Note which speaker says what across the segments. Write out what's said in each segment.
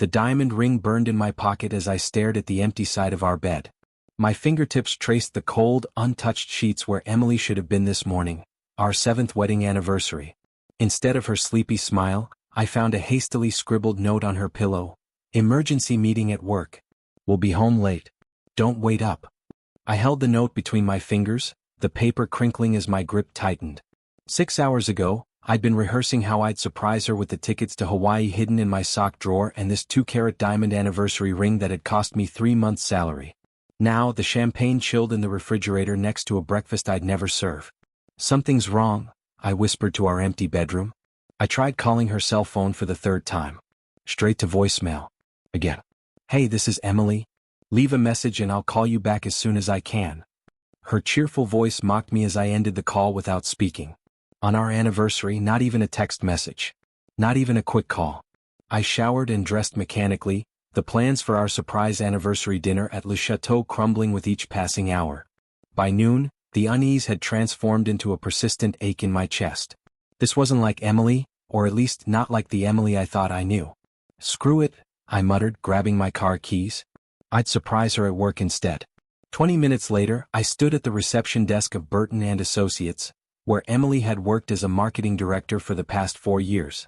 Speaker 1: The diamond ring burned in my pocket as I stared at the empty side of our bed. My fingertips traced the cold, untouched sheets where Emily should have been this morning, our 7th wedding anniversary. Instead of her sleepy smile, I found a hastily scribbled note on her pillow. Emergency meeting at work. Will be home late. Don't wait up. I held the note between my fingers, the paper crinkling as my grip tightened. 6 hours ago, I'd been rehearsing how I'd surprise her with the tickets to Hawaii hidden in my sock drawer and this 2-carat diamond anniversary ring that had cost me 3 months' salary. Now, the champagne chilled in the refrigerator next to a breakfast I'd never serve. Something's wrong, I whispered to our empty bedroom. I tried calling her cell phone for the 3rd time. Straight to voicemail. Again. Hey, this is Emily. Leave a message and I'll call you back as soon as I can. Her cheerful voice mocked me as I ended the call without speaking. On our anniversary, not even a text message. Not even a quick call. I showered and dressed mechanically, the plans for our surprise anniversary dinner at Le Chateau crumbling with each passing hour. By noon, the unease had transformed into a persistent ache in my chest. This wasn't like Emily, or at least not like the Emily I thought I knew. Screw it, I muttered, grabbing my car keys. I'd surprise her at work instead. 20 minutes later, I stood at the reception desk of Burton and Associates, where Emily had worked as a marketing director for the past 4 years.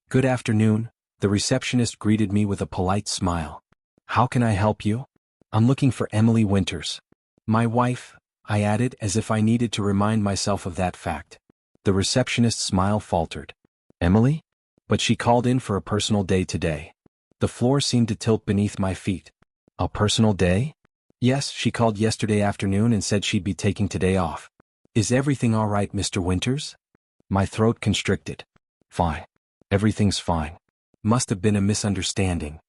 Speaker 1: Good afternoon, the receptionist greeted me with a polite smile. How can I help you? I'm looking for Emily Winters. My wife, I added as if I needed to remind myself of that fact. The receptionist's smile faltered. Emily? But she called in for a personal day today. The floor seemed to tilt beneath my feet. A personal day? Yes, she called yesterday afternoon and said she'd be taking today off. Is everything all right, Mr. Winters? My throat constricted. Fine. Everything's fine. Must have been a misunderstanding.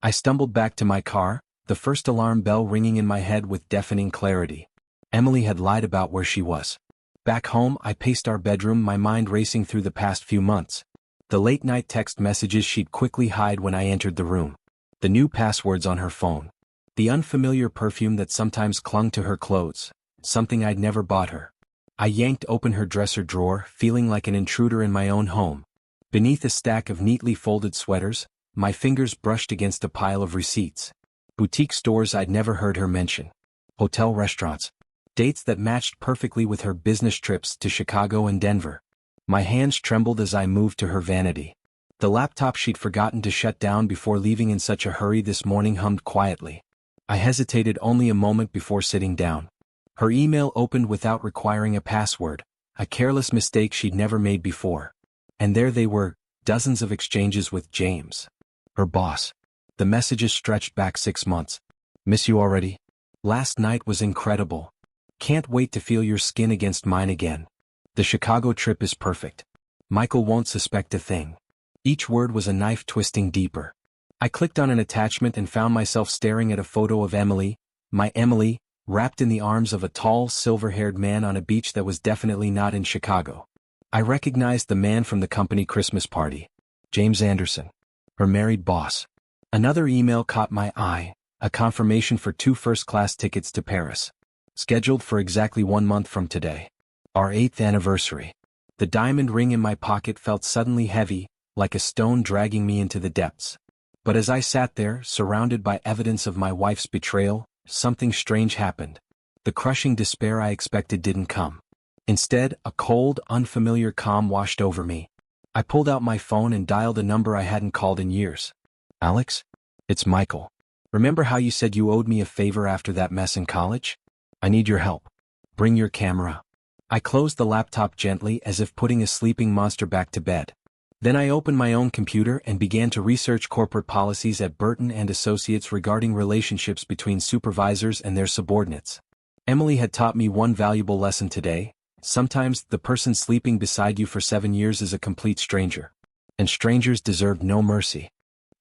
Speaker 1: I stumbled back to my car, the first alarm bell ringing in my head with deafening clarity. Emily had lied about where she was. Back home, I paced our bedroom, my mind racing through the past few months. The late-night text messages she'd quickly hide when I entered the room. The new passwords on her phone. The unfamiliar perfume that sometimes clung to her clothes. Something I'd never bought her. I yanked open her dresser drawer, feeling like an intruder in my own home. Beneath a stack of neatly folded sweaters, my fingers brushed against a pile of receipts. Boutique stores I'd never heard her mention. Hotel restaurants. Dates that matched perfectly with her business trips to Chicago and Denver. My hands trembled as I moved to her vanity. The laptop she'd forgotten to shut down before leaving in such a hurry this morning hummed quietly. I hesitated only a moment before sitting down. Her email opened without requiring a password, a careless mistake she'd never made before. And there they were, dozens of exchanges with James. Her boss. The messages stretched back 6 months. Miss you already? Last night was incredible. Can't wait to feel your skin against mine again. The Chicago trip is perfect. Michael won't suspect a thing. Each word was a knife twisting deeper. I clicked on an attachment and found myself staring at a photo of Emily, my Emily, wrapped in the arms of a tall, silver-haired man on a beach that was definitely not in Chicago. I recognized the man from the company Christmas party. James Anderson. Her married boss. Another email caught my eye, a confirmation for 2 first-class tickets to Paris. Scheduled for exactly 1 month from today. Our 8th anniversary. The diamond ring in my pocket felt suddenly heavy, like a stone dragging me into the depths. But as I sat there, surrounded by evidence of my wife's betrayal, something strange happened. The crushing despair I expected didn't come. Instead, a cold, unfamiliar calm washed over me. I pulled out my phone and dialed a number I hadn't called in years. Alex? It's Michael. Remember how you said you owed me a favor after that mess in college? I need your help. Bring your camera. I closed the laptop gently as if putting a sleeping monster back to bed. Then I opened my own computer and began to research corporate policies at Burton and Associates regarding relationships between supervisors and their subordinates. Emily had taught me one valuable lesson today. Sometimes the person sleeping beside you for 7 years is a complete stranger. And strangers deserved no mercy.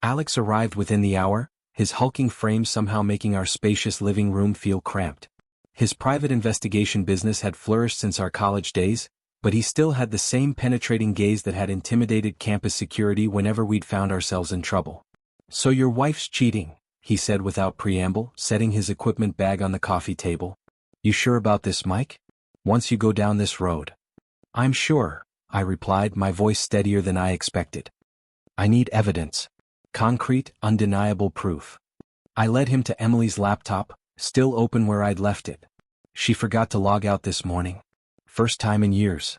Speaker 1: Alex arrived within the hour, his hulking frame somehow making our spacious living room feel cramped. His private investigation business had flourished since our college days, but he still had the same penetrating gaze that had intimidated campus security whenever we'd found ourselves in trouble. So your wife's cheating, he said without preamble, setting his equipment bag on the coffee table. You sure about this, Mike? Once you go down this road. I'm sure, I replied, my voice steadier than I expected. I need evidence. Concrete, undeniable proof. I led him to Emily's laptop, still open where I'd left it. She forgot to log out this morning. First time in years.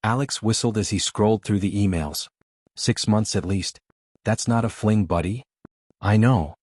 Speaker 1: Alex whistled as he scrolled through the emails. 6 months at least. That's not a fling, buddy. I know.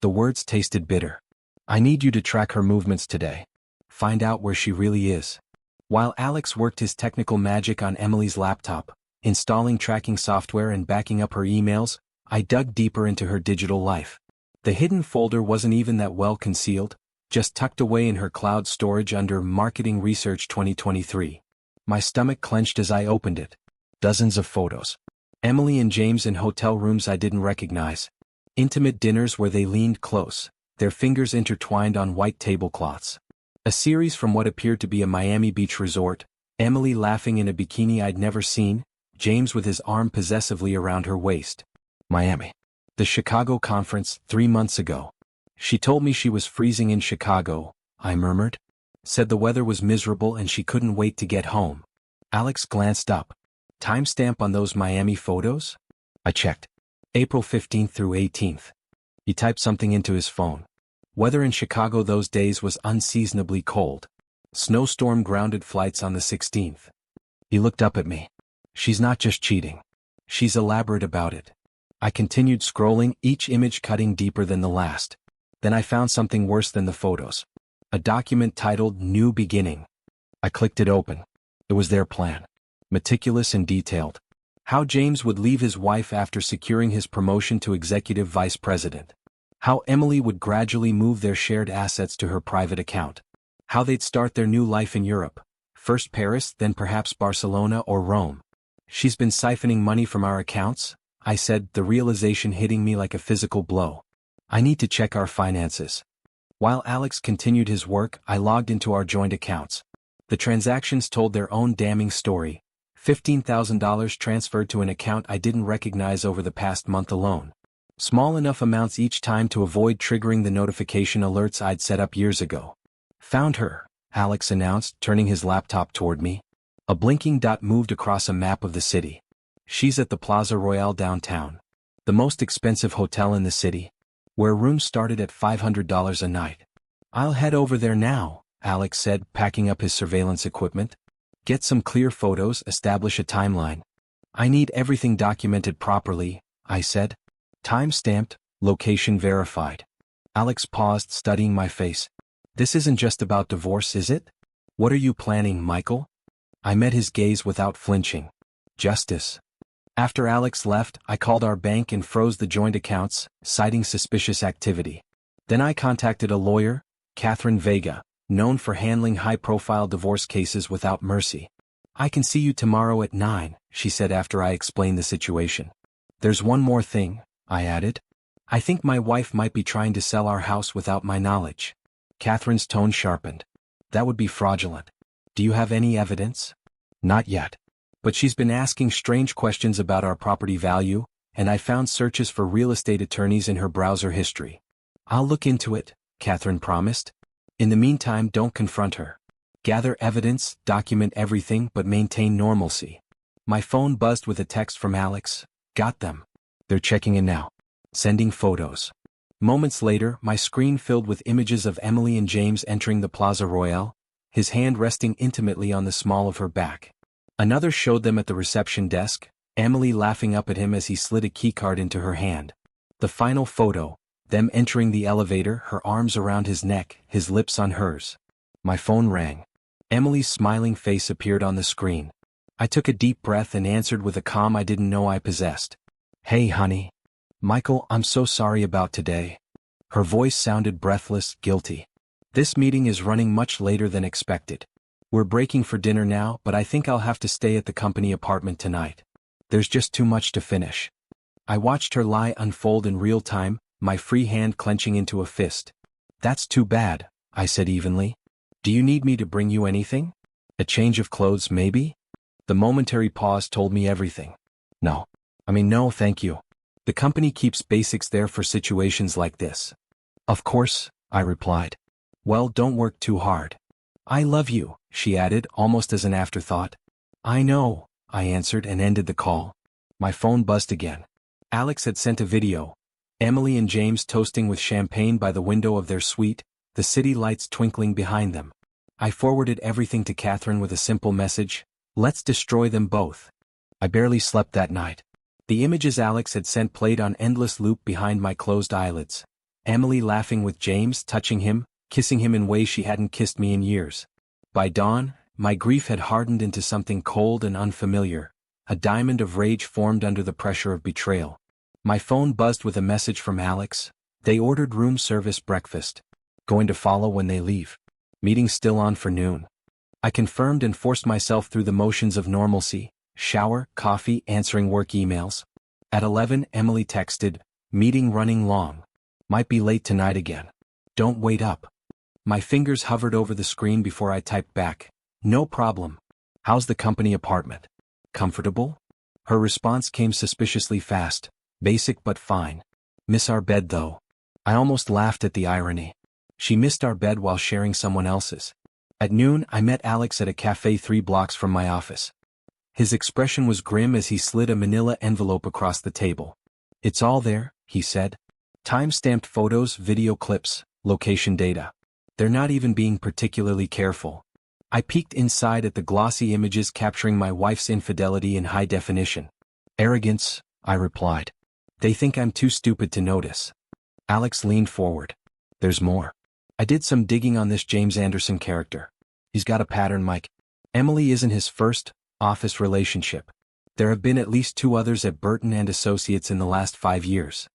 Speaker 1: The words tasted bitter. I need you to track her movements today. Find out where she really is. While Alex worked his technical magic on Emily's laptop, installing tracking software and backing up her emails, I dug deeper into her digital life. The hidden folder wasn't even that well concealed, just tucked away in her cloud storage under Marketing Research 2023. My stomach clenched as I opened it. Dozens of photos. Emily and James in hotel rooms I didn't recognize. Intimate dinners where they leaned close, their fingers intertwined on white tablecloths. A series from what appeared to be a Miami Beach resort, Emily laughing in a bikini I'd never seen, James with his arm possessively around her waist. Miami. The Chicago conference, 3 months ago. She told me she was freezing in Chicago, I murmured. Said the weather was miserable and she couldn't wait to get home. Alex glanced up. Timestamp on those Miami photos? I checked. April 15th through 18th. He typed something into his phone. Weather in Chicago those days was unseasonably cold. Snowstorm grounded flights on the 16th. He looked up at me. She's not just cheating. She's elaborate about it. I continued scrolling, each image cutting deeper than the last. Then I found something worse than the photos. A document titled New Beginning. I clicked it open. It was their plan. Meticulous and detailed. How James would leave his wife after securing his promotion to executive vice president. How Emily would gradually move their shared assets to her private account. How they'd start their new life in Europe. First Paris, then perhaps Barcelona or Rome. She's been siphoning money from our accounts, I said, the realization hitting me like a physical blow. I need to check our finances. While Alex continued his work, I logged into our joint accounts. The transactions told their own damning story. $15,000 transferred to an account I didn't recognize over the past month alone. Small enough amounts each time to avoid triggering the notification alerts I'd set up years ago. Found her, Alex announced, turning his laptop toward me. A blinking dot moved across a map of the city. She's at the Plaza Royale downtown. The most expensive hotel in the city, where rooms started at $500 a night. I'll head over there now, Alex said, packing up his surveillance equipment. Get some clear photos, establish a timeline. I need everything documented properly, I said. Time-stamped, location verified. Alex paused, studying my face. This isn't just about divorce, is it? What are you planning, Michael? I met his gaze without flinching. Justice. After Alex left, I called our bank and froze the joint accounts, citing suspicious activity. Then I contacted a lawyer, Catherine Vega, known for handling high-profile divorce cases without mercy. I can see you tomorrow at 9, she said after I explained the situation. There's one more thing, I added. I think my wife might be trying to sell our house without my knowledge. Catherine's tone sharpened. That would be fraudulent. Do you have any evidence? Not yet. But she's been asking strange questions about our property value, and I found searches for real estate attorneys in her browser history. I'll look into it, Catherine promised. In the meantime, don't confront her. Gather evidence, document everything, but maintain normalcy. My phone buzzed with a text from Alex. Got them. They're checking in now. Sending photos. Moments later, my screen filled with images of Emily and James entering the Plaza Royale, his hand resting intimately on the small of her back. Another showed them at the reception desk, Emily laughing up at him as he slid a keycard into her hand. The final photo, them entering the elevator, her arms around his neck, his lips on hers. My phone rang. Emily's smiling face appeared on the screen. I took a deep breath and answered with a calm I didn't know I possessed. Hey, honey. Michael, I'm so sorry about today. Her voice sounded breathless, guilty. This meeting is running much later than expected. We're breaking for dinner now, but I think I'll have to stay at the company apartment tonight. There's just too much to finish. I watched her lie unfold in real time, my free hand clenching into a fist. That's too bad, I said evenly. Do you need me to bring you anything? A change of clothes, maybe? The momentary pause told me everything. No, thank you. The company keeps basics there for situations like this. Of course, I replied. Well, don't work too hard. I love you, she added, almost as an afterthought. I know, I answered and ended the call. My phone buzzed again. Alex had sent a video, Emily and James toasting with champagne by the window of their suite, the city lights twinkling behind them. I forwarded everything to Catherine with a simple message: let's destroy them both. I barely slept that night. The images Alex had sent played on endless loop behind my closed eyelids. Emily laughing with James, touching him, kissing him in ways she hadn't kissed me in years. By dawn, my grief had hardened into something cold and unfamiliar. A diamond of rage formed under the pressure of betrayal. My phone buzzed with a message from Alex. They ordered room service breakfast. Going to follow when they leave. Meeting still on for noon. I confirmed and forced myself through the motions of normalcy. Shower, coffee, answering work emails. At 11, Emily texted, meeting running long. Might be late tonight again. Don't wait up. My fingers hovered over the screen before I typed back. No problem. How's the company apartment? Comfortable? Her response came suspiciously fast. Basic but fine. Miss our bed though. I almost laughed at the irony. She missed our bed while sharing someone else's. At noon, I met Alex at a cafe 3 blocks from my office. His expression was grim as he slid a manila envelope across the table. It's all there, he said. Time-stamped photos, video clips, location data. They're not even being particularly careful. I peeked inside at the glossy images capturing my wife's infidelity in high definition. Arrogance, I replied. They think I'm too stupid to notice. Alex leaned forward. There's more. I did some digging on this James Anderson character. He's got a pattern, Mike. Emily isn't his first office relationship. There have been at least 2 others at Burton and Associates in the last 5 years.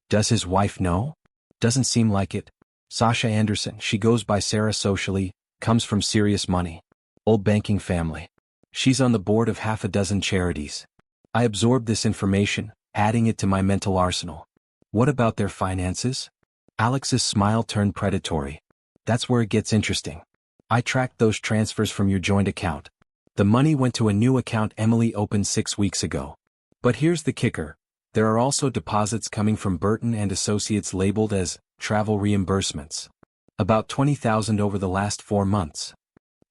Speaker 1: Does his wife know? Doesn't seem like it. Sasha Anderson, she goes by Sarah socially, comes from serious money. Old banking family. She's on the board of half a dozen charities. I absorbed this information, adding it to my mental arsenal. What about their finances? Alex's smile turned predatory. That's where it gets interesting. I tracked those transfers from your joint account. The money went to a new account Emily opened 6 weeks ago. But here's the kicker. There are also deposits coming from Burton and Associates labeled as travel reimbursements. About 20,000 over the last 4 months.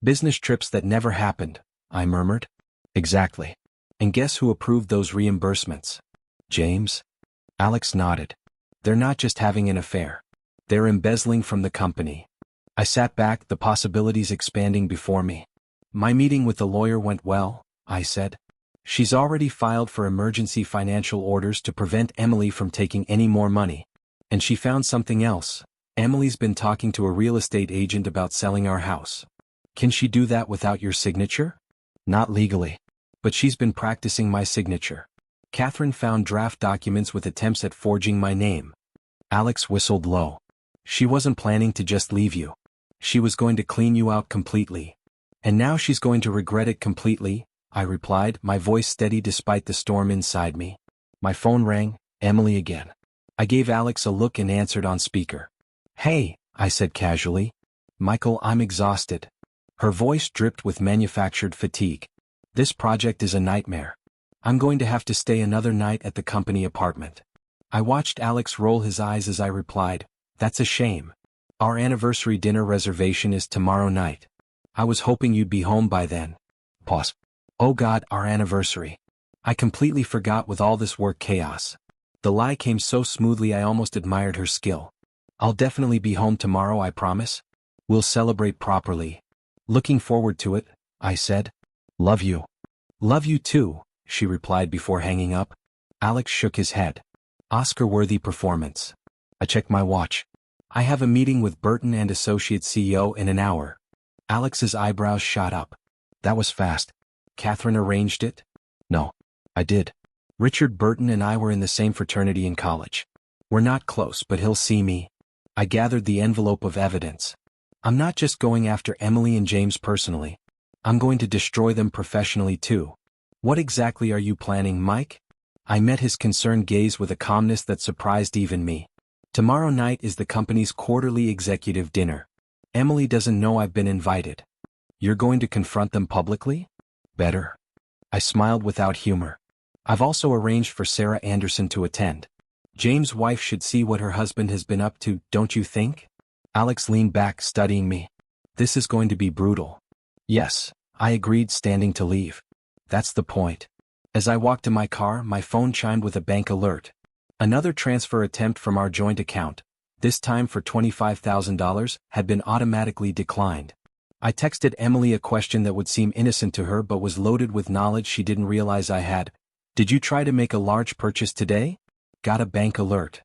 Speaker 1: Business trips that never happened, I murmured. Exactly. And guess who approved those reimbursements? James? Alex nodded. They're not just having an affair. They're embezzling from the company. I sat back, the possibilities expanding before me. My meeting with the lawyer went well, I said. She's already filed for emergency financial orders to prevent Emily from taking any more money. And she found something else. Emily's been talking to a real estate agent about selling our house. Can she do that without your signature? Not legally. But she's been practicing my signature. Catherine found draft documents with attempts at forging my name. Alex whistled low. She wasn't planning to just leave you. She was going to clean you out completely. And now she's going to regret it completely, I replied, my voice steady despite the storm inside me. My phone rang, Emily again. I gave Alex a look and answered on speaker. Hey, I said casually. Michael, I'm exhausted. Her voice dripped with manufactured fatigue. This project is a nightmare. I'm going to have to stay another night at the company apartment. I watched Alex roll his eyes as I replied, that's a shame. Our anniversary dinner reservation is tomorrow night. I was hoping you'd be home by then. Pause. Oh God, our anniversary. I completely forgot with all this work chaos. The lie came so smoothly I almost admired her skill. I'll definitely be home tomorrow, I promise. We'll celebrate properly. Looking forward to it, I said. Love you. Love you too, she replied before hanging up. Alex shook his head. Oscar-worthy performance. I checked my watch. I have a meeting with Burton and Associates CEO in an hour. Alex's eyebrows shot up. That was fast. Catherine arranged it? No. I did. Richard Burton and I were in the same fraternity in college. We're not close, but he'll see me. I gathered the envelope of evidence. I'm not just going after Emily and James personally. I'm going to destroy them professionally too. What exactly are you planning, Mike? I met his concerned gaze with a calmness that surprised even me. Tomorrow night is the company's quarterly executive dinner. Emily doesn't know I've been invited. You're going to confront them publicly? Better. I smiled without humor. I've also arranged for Sarah Anderson to attend. James' wife should see what her husband has been up to, don't you think? Alex leaned back, studying me. This is going to be brutal. Yes, I agreed, standing to leave. That's the point. As I walked to my car, my phone chimed with a bank alert. Another transfer attempt from our joint account, this time for $25,000, had been automatically declined. I texted Emily a question that would seem innocent to her but was loaded with knowledge she didn't realize I had. Did you try to make a large purchase today? Got a bank alert.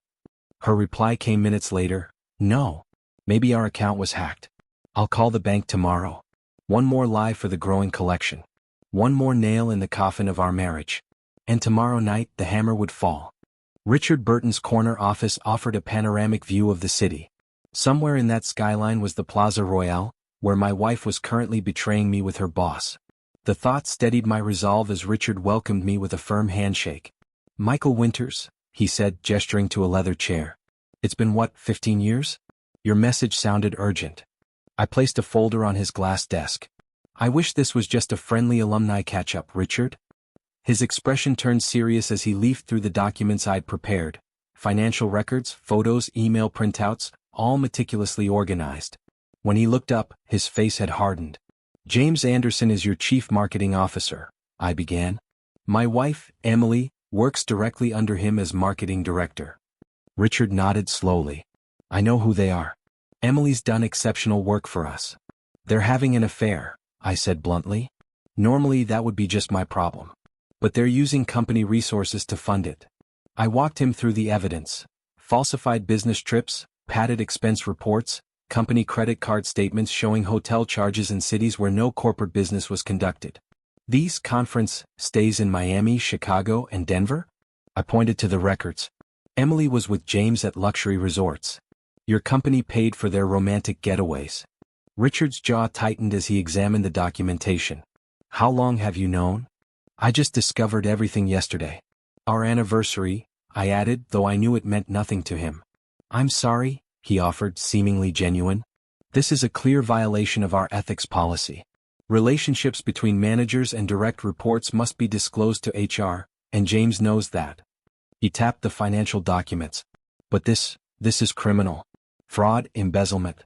Speaker 1: Her reply came minutes later, no. Maybe our account was hacked. I'll call the bank tomorrow. One more lie for the growing collection. One more nail in the coffin of our marriage. And tomorrow night the hammer would fall. Richard Burton's corner office offered a panoramic view of the city. Somewhere in that skyline was the Plaza Royale, where my wife was currently betraying me with her boss. The thought steadied my resolve as Richard welcomed me with a firm handshake. Michael Winters, he said, gesturing to a leather chair. It's been 15 years? Your message sounded urgent. I placed a folder on his glass desk. I wish this was just a friendly alumni catch-up, Richard. His expression turned serious as he leafed through the documents I'd prepared. Financial records, photos, email printouts, all meticulously organized. When he looked up, his face had hardened. James Anderson is your chief marketing officer, I began. My wife, Emily, works directly under him as marketing director. Richard nodded slowly. I know who they are. Emily's done exceptional work for us. They're having an affair, I said bluntly. Normally that would be just my problem. But they're using company resources to fund it. I walked him through the evidence. Falsified business trips, padded expense reports, company credit card statements showing hotel charges in cities where no corporate business was conducted. These conference stays in Miami, Chicago, and Denver? I pointed to the records. Emily was with James at luxury resorts. Your company paid for their romantic getaways. Richard's jaw tightened as he examined the documentation. How long have you known? I just discovered everything yesterday. Our anniversary, I added, though I knew it meant nothing to him. I'm sorry, he offered, seemingly genuine. This is a clear violation of our ethics policy. Relationships between managers and direct reports must be disclosed to HR, and James knows that. He tapped the financial documents. But this is criminal. Fraud, embezzlement.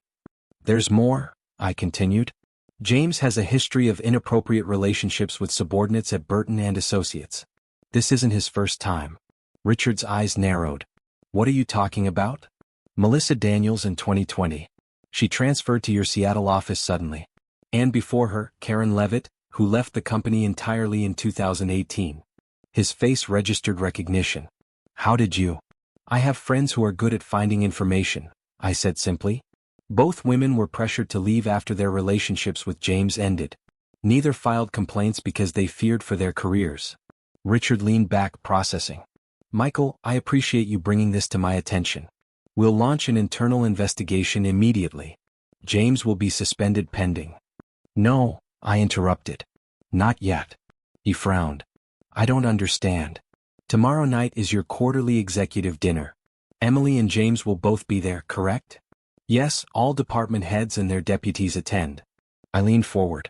Speaker 1: There's more, I continued. James has a history of inappropriate relationships with subordinates at Burton and Associates. This isn't his first time. Richard's eyes narrowed. What are you talking about? Melissa Daniels in 2020. She transferred to your Seattle office suddenly. And before her, Karen Levitt, who left the company entirely in 2018. His face registered recognition. How did you? I have friends who are good at finding information, I said simply. Both women were pressured to leave after their relationships with James ended. Neither filed complaints because they feared for their careers. Richard leaned back, processing. Michael, I appreciate you bringing this to my attention. We'll launch an internal investigation immediately. James will be suspended pending. No, I interrupted. Not yet. He frowned. I don't understand. Tomorrow night is your quarterly executive dinner. Emily and James will both be there, correct? Yes, all department heads and their deputies attend. I leaned forward.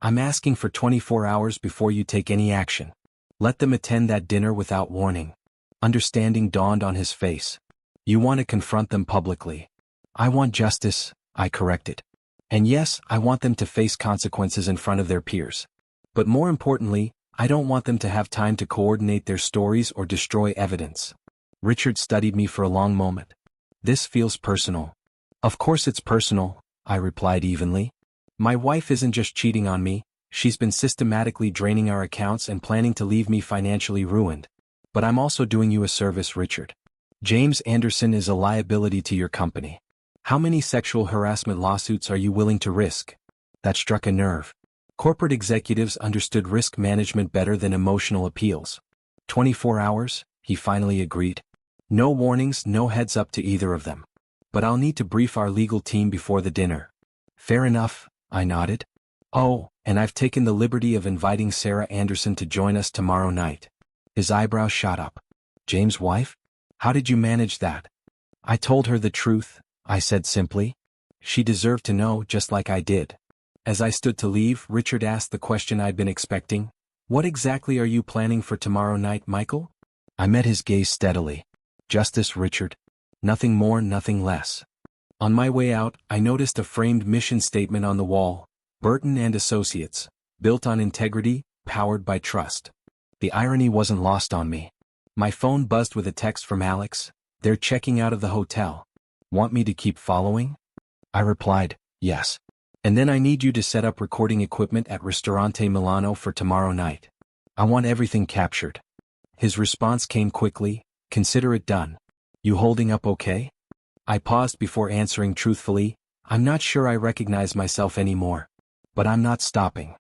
Speaker 1: I'm asking for 24 hours before you take any action. Let them attend that dinner without warning. Understanding dawned on his face. You want to confront them publicly. I want justice, I corrected. And yes, I want them to face consequences in front of their peers. But more importantly, I don't want them to have time to coordinate their stories or destroy evidence. Richard studied me for a long moment. This feels personal. Of course it's personal, I replied evenly. My wife isn't just cheating on me, she's been systematically draining our accounts and planning to leave me financially ruined. But I'm also doing you a service, Richard. James Anderson is a liability to your company. How many sexual harassment lawsuits are you willing to risk? That struck a nerve. Corporate executives understood risk management better than emotional appeals. 24 hours, he finally agreed. No warnings, no heads up to either of them. But I'll need to brief our legal team before the dinner. Fair enough, I nodded. Oh, and I've taken the liberty of inviting Sarah Anderson to join us tomorrow night. His eyebrows shot up. James' wife? How did you manage that? I told her the truth, I said simply. She deserved to know just like I did. As I stood to leave, Richard asked the question I'd been expecting. What exactly are you planning for tomorrow night, Michael? I met his gaze steadily. Justice, Richard. Nothing more, nothing less. On my way out, I noticed a framed mission statement on the wall. Burton and Associates. Built on integrity, powered by trust. The irony wasn't lost on me. My phone buzzed with a text from Alex. "They're checking out of the hotel. Want me to keep following?" I replied, "Yes. And then I need you to set up recording equipment at Ristorante Milano for tomorrow night. I want everything captured." His response came quickly, "Consider it done. You holding up okay?" I paused before answering truthfully, "I'm not sure I recognize myself anymore. But I'm not stopping."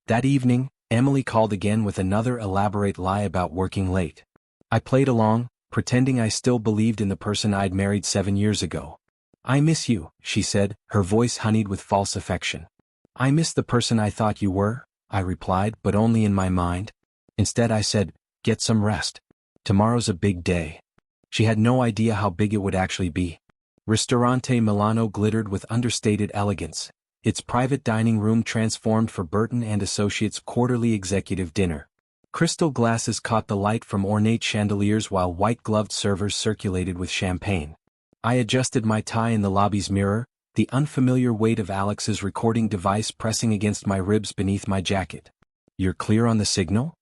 Speaker 1: That evening, Emily called again with another elaborate lie about working late. I played along, pretending I still believed in the person I'd married 7 years ago. "I miss you," she said, her voice honeyed with false affection. "I miss the person I thought you were," I replied, but only in my mind. Instead I said, "Get some rest. Tomorrow's a big day." She had no idea how big it would actually be. Ristorante Milano glittered with understated elegance, its private dining room transformed for Burton and Associates' quarterly executive dinner. Crystal glasses caught the light from ornate chandeliers while white-gloved servers circulated with champagne. I adjusted my tie in the lobby's mirror, the unfamiliar weight of Alex's recording device pressing against my ribs beneath my jacket. "You're clear on the signal?"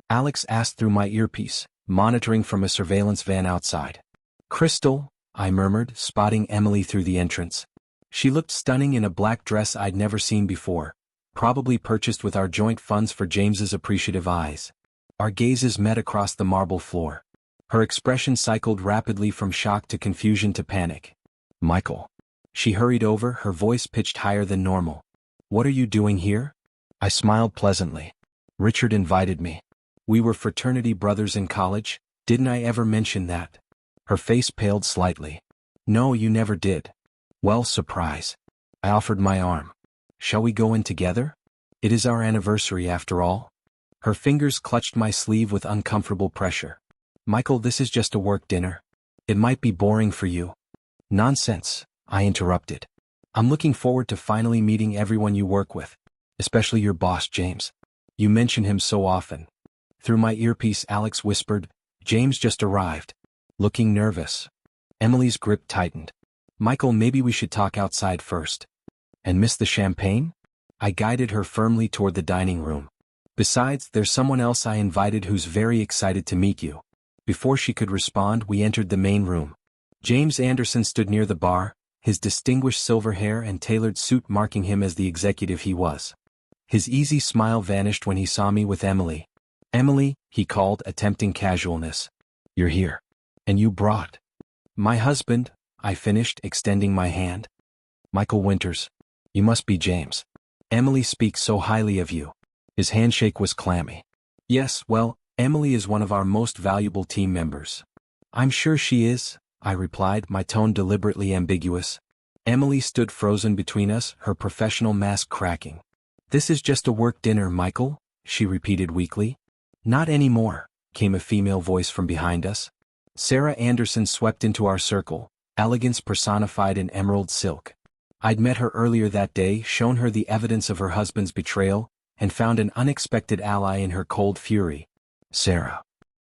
Speaker 1: Alex asked through my earpiece, monitoring from a surveillance van outside. "Crystal," I murmured, spotting Emily through the entrance. She looked stunning in a black dress I'd never seen before, probably purchased with our joint funds for James's appreciative eyes. Our gazes met across the marble floor. Her expression cycled rapidly from shock to confusion to panic. "Michael." She hurried over, her voice pitched higher than normal. "What are you doing here?" I smiled pleasantly. "Richard invited me. We were fraternity brothers in college, didn't I ever mention that?" Her face paled slightly. "No, you never did." "Well, surprise." I offered my arm. "Shall we go in together? It is our anniversary after all." Her fingers clutched my sleeve with uncomfortable pressure. "Michael, this is just a work dinner. It might be boring for you." "Nonsense," I interrupted. "I'm looking forward to finally meeting everyone you work with, especially your boss, James. You mention him so often." Through my earpiece, Alex whispered, "James just arrived. Looking nervous." Emily's grip tightened. "Michael, maybe we should talk outside first." "And miss the champagne?" I guided her firmly toward the dining room. "Besides, there's someone else I invited who's very excited to meet you." Before she could respond, we entered the main room. James Anderson stood near the bar, his distinguished silver hair and tailored suit marking him as the executive he was. His easy smile vanished when he saw me with Emily. "Emily," he called, attempting casualness. "You're here. And you brought—" "My husband," I finished, extending my hand. "Michael Winters. You must be James. Emily speaks so highly of you." His handshake was clammy. "Yes, well, Emily is one of our most valuable team members." "I'm sure she is," I replied, my tone deliberately ambiguous. Emily stood frozen between us, her professional mask cracking. "This is just a work dinner, Michael," she repeated weakly. "Not anymore," came a female voice from behind us. Sarah Anderson swept into our circle, elegance personified in emerald silk. I'd met her earlier that day, shown her the evidence of her husband's betrayal, and found an unexpected ally in her cold fury. "Sarah."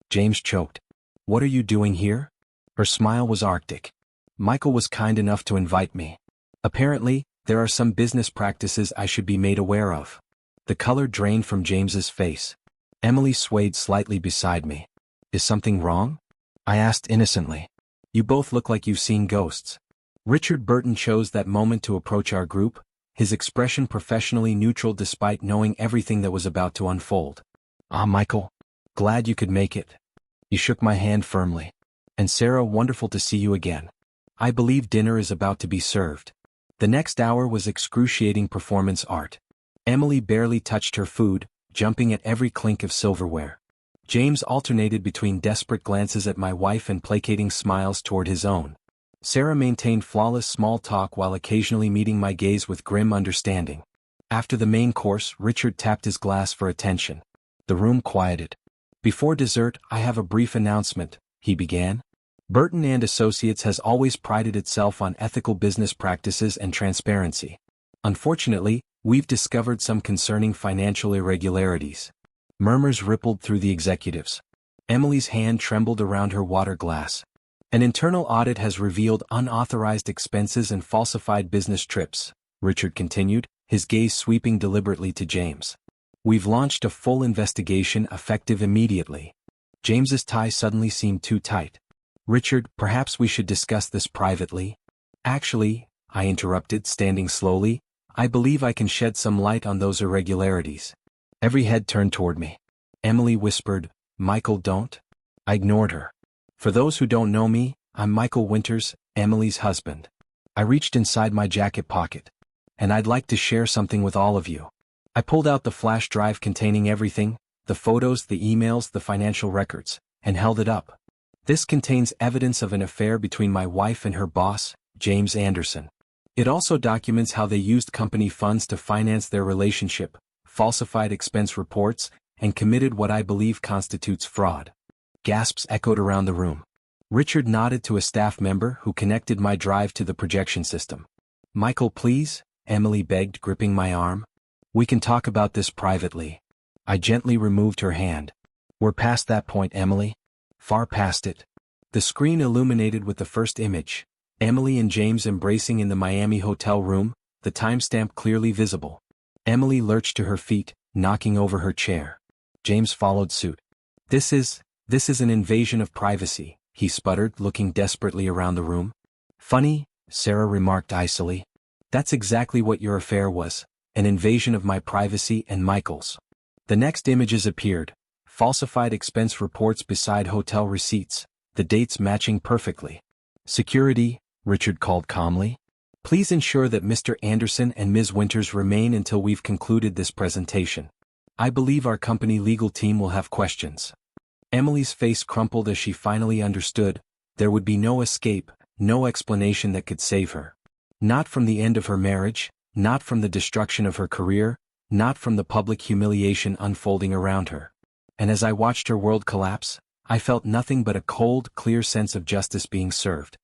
Speaker 1: James choked. "What are you doing here?" Her smile was arctic. "Michael was kind enough to invite me. Apparently, there are some business practices I should be made aware of." The color drained from James's face. Emily swayed slightly beside me. "Is something wrong?" I asked innocently. "You both look like you've seen ghosts." Richard Burton chose that moment to approach our group, his expression professionally neutral despite knowing everything that was about to unfold. "Ah, Michael. Glad you could make it." He shook my hand firmly. "And Sarah, wonderful to see you again. I believe dinner is about to be served." The next hour was excruciating performance art. Emily barely touched her food, jumping at every clink of silverware. James alternated between desperate glances at my wife and placating smiles toward his own. Sarah maintained flawless small talk while occasionally meeting my gaze with grim understanding. After the main course, Richard tapped his glass for attention. The room quieted. "Before dessert, I have a brief announcement," he began. "Burton and Associates has always prided itself on ethical business practices and transparency. Unfortunately, we've discovered some concerning financial irregularities." Murmurs rippled through the executives. Emily's hand trembled around her water glass. "An internal audit has revealed unauthorized expenses and falsified business trips," Richard continued, his gaze sweeping deliberately to James. "We've launched a full investigation effective immediately." James's tie suddenly seemed too tight. Richard, perhaps we should discuss this privately. Actually, I interrupted, standing slowly, I believe I can shed some light on those irregularities. Every head turned toward me. Emily whispered, Michael, don't. I ignored her. For those who don't know me, I'm Michael Winters, Emily's husband. I reached inside my jacket pocket. And I'd like to share something with all of you. I pulled out the flash drive containing everything, the photos, the emails, the financial records, and held it up. This contains evidence of an affair between my wife and her boss, James Anderson. It also documents how they used company funds to finance their relationship, falsified expense reports, and committed what I believe constitutes fraud. Gasps echoed around the room. Richard nodded to a staff member who connected my drive to the projection system. Michael, please, Emily begged, gripping my arm. We can talk about this privately. I gently removed her hand. We're past that point, Emily. Far past it. The screen illuminated with the first image. Emily and James embracing in the Miami hotel room, the timestamp clearly visible. Emily lurched to her feet, knocking over her chair. James followed suit. This is an invasion of privacy, he sputtered, looking desperately around the room. Funny, Sarah remarked icily. That's exactly what your affair was, an invasion of my privacy and Michael's. The next images appeared, falsified expense reports beside hotel receipts, the dates matching perfectly. Security, Richard called calmly. Please ensure that Mr. Anderson and Ms. Winters remain until we've concluded this presentation. I believe our company legal team will have questions. Emily's face crumpled as she finally understood. There would be no escape, no explanation that could save her. Not from the end of her marriage, not from the destruction of her career, not from the public humiliation unfolding around her. And as I watched her world collapse, I felt nothing but a cold, clear sense of justice being served.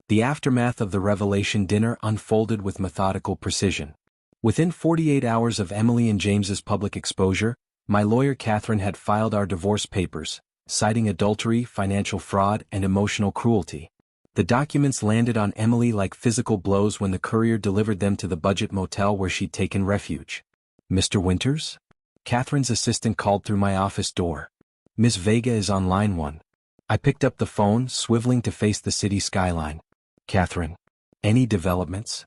Speaker 1: The aftermath of the revelation dinner unfolded with methodical precision. Within 48 hours of Emily and James's public exposure, my lawyer Catherine had filed our divorce papers, citing adultery, financial fraud, and emotional cruelty. The documents landed on Emily like physical blows when the courier delivered them to the budget motel where she'd taken refuge. Mr. Winters? Catherine's assistant called through my office door. Miss Vega is on line 1. I picked up the phone, swiveling to face the city skyline. Catherine. Any developments?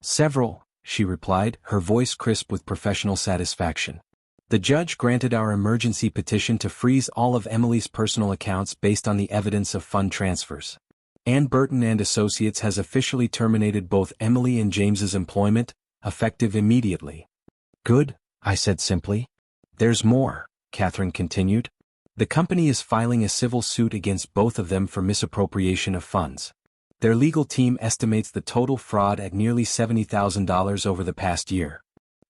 Speaker 1: Several, she replied, her voice crisp with professional satisfaction. The judge granted our emergency petition to freeze all of Emily's personal accounts based on the evidence of fund transfers. Ann Burton and Associates has officially terminated both Emily and James's employment, effective immediately. Good, I said simply. There's more, Catherine continued. The company is filing a civil suit against both of them for misappropriation of funds. Their legal team estimates the total fraud at nearly $70,000 over the past year.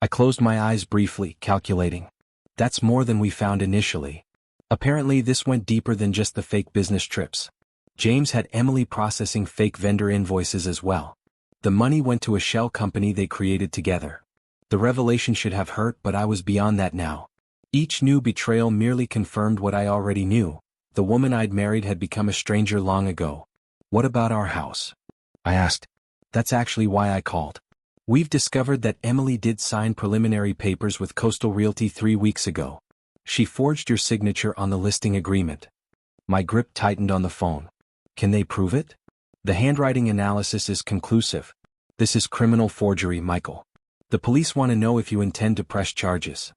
Speaker 1: I closed my eyes briefly, calculating. That's more than we found initially. Apparently this went deeper than just the fake business trips. James had Emily processing fake vendor invoices as well. The money went to a shell company they created together. The revelation should have hurt, but I was beyond that now. Each new betrayal merely confirmed what I already knew. The woman I'd married had become a stranger long ago. What about our house? I asked. That's actually why I called. We've discovered that Emily did sign preliminary papers with Coastal Realty 3 weeks ago. She forged your signature on the listing agreement. My grip tightened on the phone. Can they prove it? The handwriting analysis is conclusive. This is criminal forgery, Michael. The police want to know if you intend to press charges.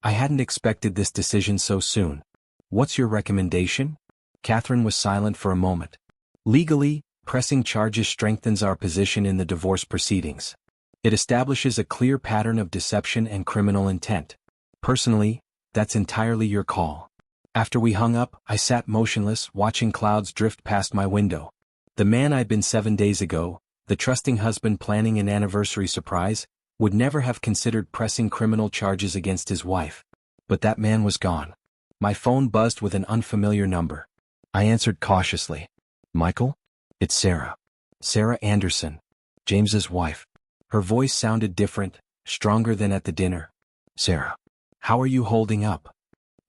Speaker 1: I hadn't expected this decision so soon. What's your recommendation? Catherine was silent for a moment. Legally, pressing charges strengthens our position in the divorce proceedings. It establishes a clear pattern of deception and criminal intent. Personally, that's entirely your call. After we hung up, I sat motionless, watching clouds drift past my window. The man I'd been 7 days ago, the trusting husband planning an anniversary surprise, would never have considered pressing criminal charges against his wife. But that man was gone. My phone buzzed with an unfamiliar number. I answered cautiously. Michael? It's Sarah. Sarah Anderson, James's wife. Her voice sounded different, stronger than at the dinner. Sarah, how are you holding up?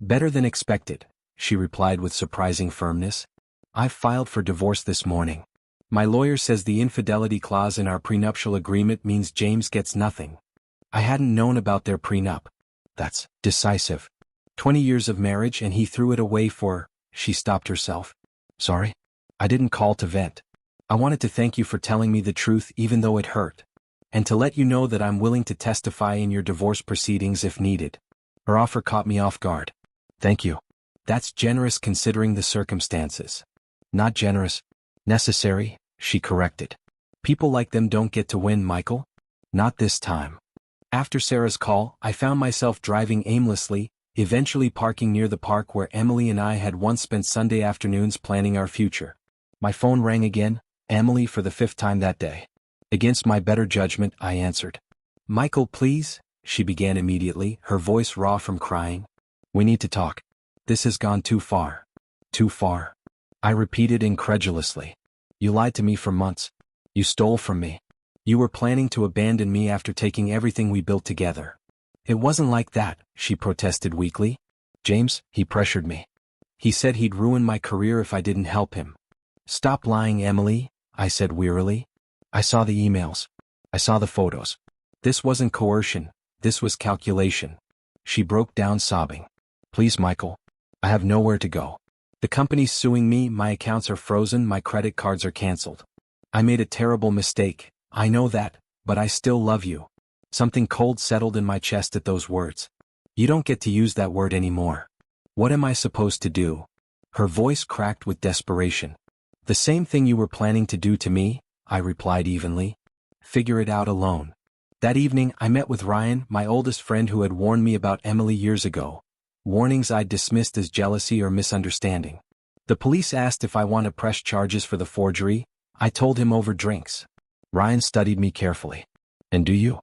Speaker 1: Better than expected, she replied with surprising firmness. I've filed for divorce this morning. My lawyer says the infidelity clause in our prenuptial agreement means James gets nothing. I hadn't known about their prenup. That's decisive. 20 years of marriage and he threw it away for, She stopped herself. Sorry? I didn't call to vent. I wanted to thank you for telling me the truth even though it hurt. And to let you know that I'm willing to testify in your divorce proceedings if needed. Her offer caught me off guard. Thank you. That's generous considering the circumstances. Not generous. Necessary, she corrected. People like them don't get to win, Michael. Not this time. After Sarah's call, I found myself driving aimlessly, eventually parking near the park where Emily and I had once spent Sunday afternoons planning our future. My phone rang again, Emily for the 5th time that day. Against my better judgment, I answered. Michael, please, she began immediately, her voice raw from crying. We need to talk. This has gone too far. Too far. I repeated incredulously. You lied to me for months. You stole from me. You were planning to abandon me after taking everything we built together. It wasn't like that, she protested weakly. James, he pressured me. He said he'd ruin my career if I didn't help him. Stop lying, Emily, I said wearily. I saw the emails. I saw the photos. This wasn't coercion, this was calculation. She broke down sobbing. Please, Michael. I have nowhere to go. The company's suing me, my accounts are frozen, my credit cards are canceled. I made a terrible mistake, I know that, but I still love you. Something cold settled in my chest at those words. You don't get to use that word anymore. What am I supposed to do? Her voice cracked with desperation. The same thing you were planning to do to me, I replied evenly. Figure it out alone. That evening I met with Ryan, my oldest friend who had warned me about Emily years ago. Warnings I'd dismissed as jealousy or misunderstanding. The police asked if I want to press charges for the forgery. I told him over drinks. Ryan studied me carefully. And do you?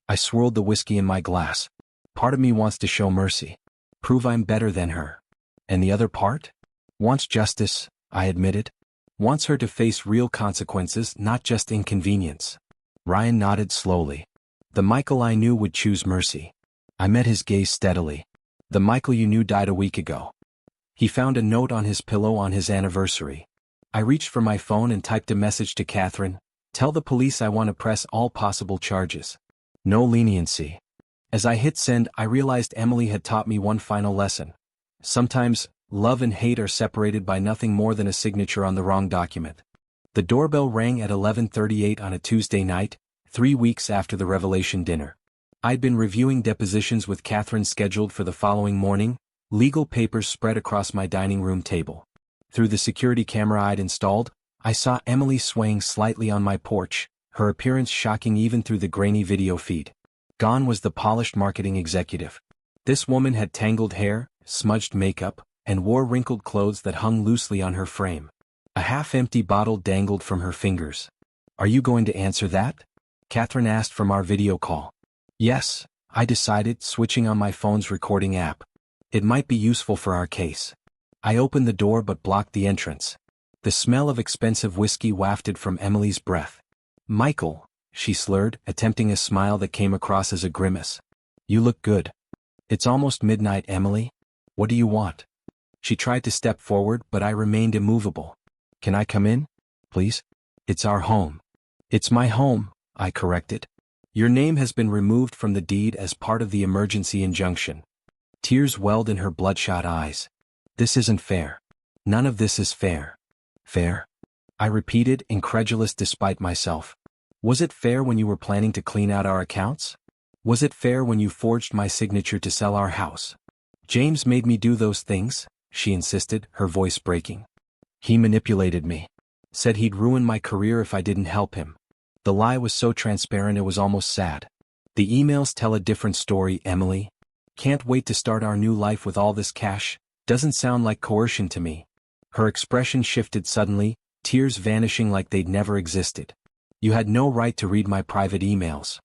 Speaker 1: I swirled the whiskey in my glass. Part of me wants to show mercy. Prove I'm better than her. And the other part? Wants justice, I admitted. Wants her to face real consequences, not just inconvenience. Ryan nodded slowly. The Michael I knew would choose mercy. I met his gaze steadily. The Michael you knew died a week ago. He found a note on his pillow on his anniversary. I reached for my phone and typed a message to Catherine. Tell the police I want to press all possible charges. No leniency. As I hit send, I realized Emily had taught me one final lesson. Sometimes, love and hate are separated by nothing more than a signature on the wrong document. The doorbell rang at 11:38 on a Tuesday night, 3 weeks after the revelation dinner. I'd been reviewing depositions with Catherine scheduled for the following morning, legal papers spread across my dining room table. Through the security camera I'd installed, I saw Emily swaying slightly on my porch, her appearance shocking even through the grainy video feed. Gone was the polished marketing executive. This woman had tangled hair, smudged makeup, and wore wrinkled clothes that hung loosely on her frame. A half-empty bottle dangled from her fingers. Are you going to answer that? Catherine asked from our video call. Yes, I decided, switching on my phone's recording app. It might be useful for our case. I opened the door but blocked the entrance. The smell of expensive whiskey wafted from Emily's breath. Michael, she slurred, attempting a smile that came across as a grimace. You look good. It's almost midnight, Emily. What do you want? She tried to step forward, but I remained immovable. Can I come in? Please? It's our home. It's my home, I corrected. Your name has been removed from the deed as part of the emergency injunction. Tears welled in her bloodshot eyes. This isn't fair. None of this is fair. Fair? I repeated, incredulous despite myself. Was it fair when you were planning to clean out our accounts? Was it fair when you forged my signature to sell our house? James made me do those things, she insisted, her voice breaking. He manipulated me. Said he'd ruin my career if I didn't help him. The lie was so transparent it was almost sad. The emails tell a different story, Emily. Can't wait to start our new life with all this cash. Doesn't sound like coercion to me. Her expression shifted suddenly, tears vanishing like they'd never existed. You had no right to read my private emails.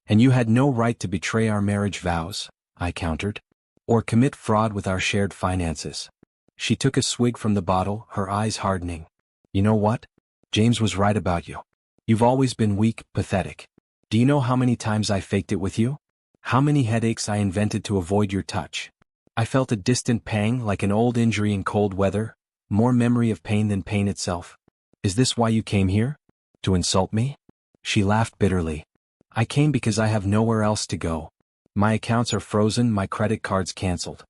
Speaker 1: And you had no right to betray our marriage vows, I countered. Or commit fraud with our shared finances. She took a swig from the bottle, her eyes hardening. You know what? James was right about you. You've always been weak, pathetic. Do you know how many times I faked it with you? How many headaches I invented to avoid your touch? I felt a distant pang like an old injury in cold weather, more memory of pain than pain itself. Is this why you came here? To insult me? She laughed bitterly. I came because I have nowhere else to go. My accounts are frozen, my credit cards canceled.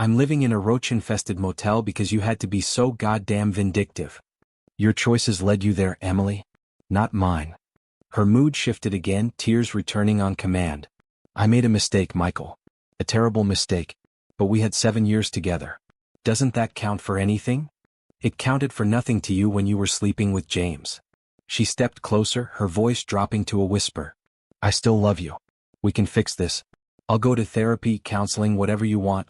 Speaker 1: I'm living in a roach-infested motel because you had to be so goddamn vindictive. Your choices led you there, Emily. Not mine. Her mood shifted again, tears returning on command. I made a mistake, Michael. A terrible mistake. But we had 7 years together. Doesn't that count for anything? It counted for nothing to you when you were sleeping with James. She stepped closer, her voice dropping to a whisper. I still love you. We can fix this. I'll go to therapy, counseling, whatever you want.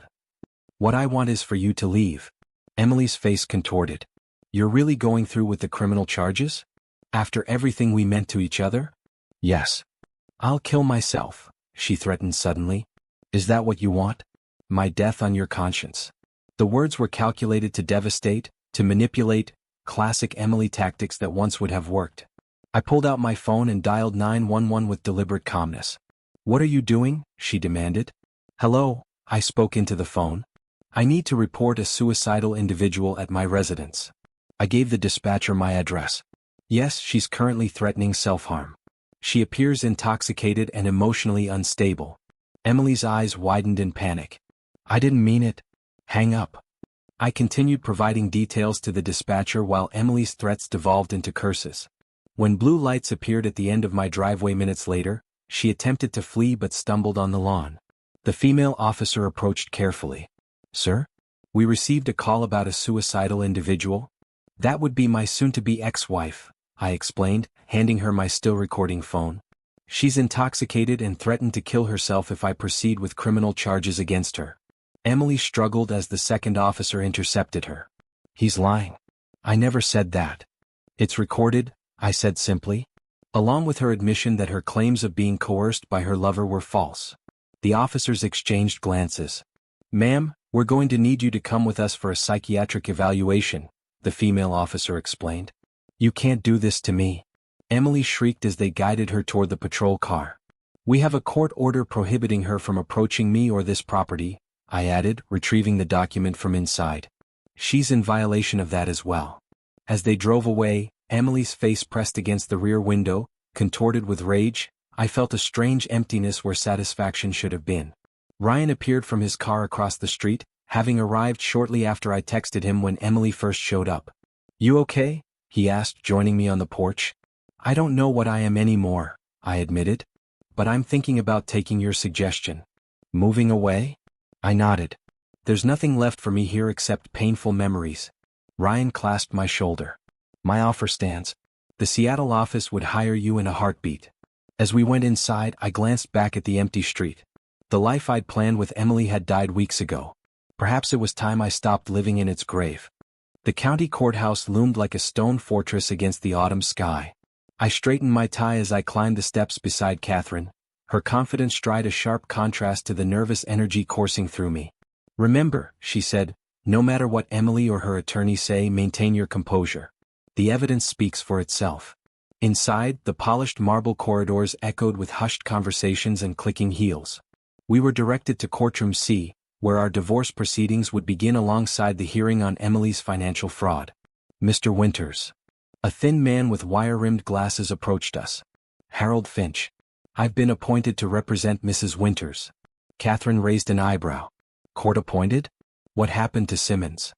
Speaker 1: What I want is for you to leave. Emily's face contorted. You're really going through with the criminal charges? After everything we meant to each other? Yes. I'll kill myself, she threatened suddenly. Is that what you want? My death on your conscience. The words were calculated to devastate, to manipulate, classic Emily tactics that once would have worked. I pulled out my phone and dialed 911 with deliberate calmness. What are you doing? She demanded. Hello, I spoke into the phone. I need to report a suicidal individual at my residence. I gave the dispatcher my address. Yes, she's currently threatening self-harm. She appears intoxicated and emotionally unstable. Emily's eyes widened in panic. I didn't mean it. Hang up. I continued providing details to the dispatcher while Emily's threats devolved into curses. When blue lights appeared at the end of my driveway minutes later, she attempted to flee but stumbled on the lawn. The female officer approached carefully. Sir? We received a call about a suicidal individual. That would be my soon-to-be ex-wife, I explained, handing her my still-recording phone. She's intoxicated and threatened to kill herself if I proceed with criminal charges against her. Emily struggled as the second officer intercepted her. He's lying. I never said that. It's recorded, I said simply, along with her admission that her claims of being coerced by her lover were false. The officers exchanged glances. Ma'am, we're going to need you to come with us for a psychiatric evaluation, the female officer explained. You can't do this to me. Emily shrieked as they guided her toward the patrol car. We have a court order prohibiting her from approaching me or this property, I added, retrieving the document from inside. She's in violation of that as well. As they drove away, Emily's face pressed against the rear window, contorted with rage. I felt a strange emptiness where satisfaction should have been. Ryan appeared from his car across the street, having arrived shortly after I texted him when Emily first showed up. You okay? He asked, joining me on the porch. I don't know what I am anymore, I admitted. But I'm thinking about taking your suggestion. Moving away? I nodded. There's nothing left for me here except painful memories. Ryan clasped my shoulder. My offer stands. The Seattle office would hire you in a heartbeat. As we went inside, I glanced back at the empty street. The life I'd planned with Emily had died weeks ago. Perhaps it was time I stopped living in its grave. The county courthouse loomed like a stone fortress against the autumn sky. I straightened my tie as I climbed the steps beside Catherine, her confident stride a sharp contrast to the nervous energy coursing through me. Remember, she said, no matter what Emily or her attorney say, maintain your composure. The evidence speaks for itself. Inside, the polished marble corridors echoed with hushed conversations and clicking heels. We were directed to Courtroom C, where our divorce proceedings would begin alongside the hearing on Emily's financial fraud. Mr. Winters. A thin man with wire-rimmed glasses approached us. Harold Finch. I've been appointed to represent Mrs. Winters. Catherine raised an eyebrow. Court appointed? What happened to Simmons?